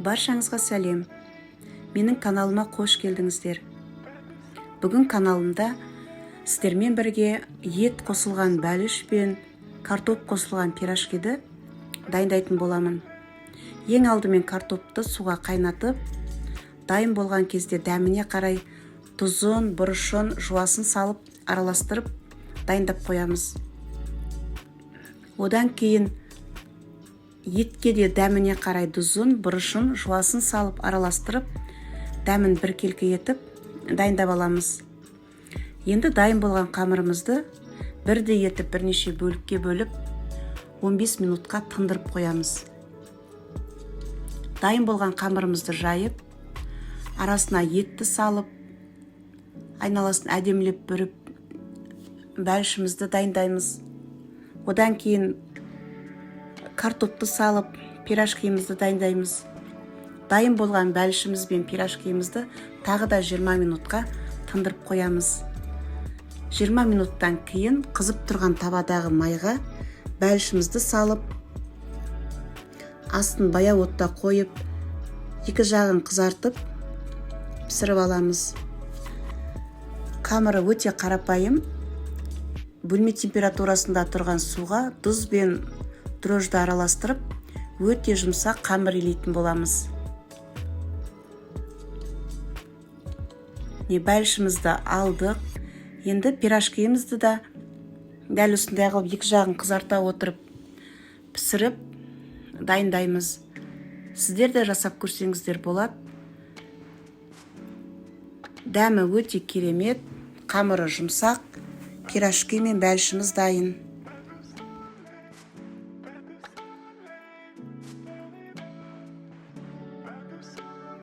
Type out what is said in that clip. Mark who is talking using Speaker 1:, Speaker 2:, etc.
Speaker 1: Баршаңызға сәлем. Менің каналыма қош келдіңіздер. Бүгін каналымда сіздермен бірге ет қосылған бәліш пен картоп қосылған пирожкиді дайындайтын боламын. Ең алдымен картопты суға қайнатып, дайын болған кезде дәміне қарай тұзын, бұрышын, жуасын салып, араластырып дайындап қоямыз. Одан кейін етке де дәміне қарай тұзын, бұрышын, жуасын салып, араластырып, дәмін біркелкі етіп дайындап аламыз. Енді дайын болған қамырымызды бірдей етіп бірнеше бөлікке бөліп 15 минутқа тындырып қоямыз. Дайын болған қамырымызды жайып, арасына етті салып, айналасын әдемілеп бүріп, бәлішімізді дайындаймыз. Одан кейін картопты салып, пирожкиімізді дайындаймыз. Дайын болған бәлішіміз бен пирожкиімізді тағы да 20 минутқа тындырып қоямыз. 20 минуттан кейін қызып тұрған табадағы майға бәлішімізді салып, астын баяу отта қойып, екі жағын қызартып, пісіріп аламыз. Қамыры өте қарапайым. Бөлме температурасында тұрған суға тұз бен дрожжды араластырып, өте жұмсақ қамыр илейтін боламыз. Бәлішімізді алдық. Енді пирожкиімізді да дәл осындай қылып екі жағын қызарта отырып пісіріп дайындаймыз. Сіздер де жасап көрсеңіздер болады. Дәмі өте керемет, қамыры жұмсақ, пирожки мен бәлішіміз дайын.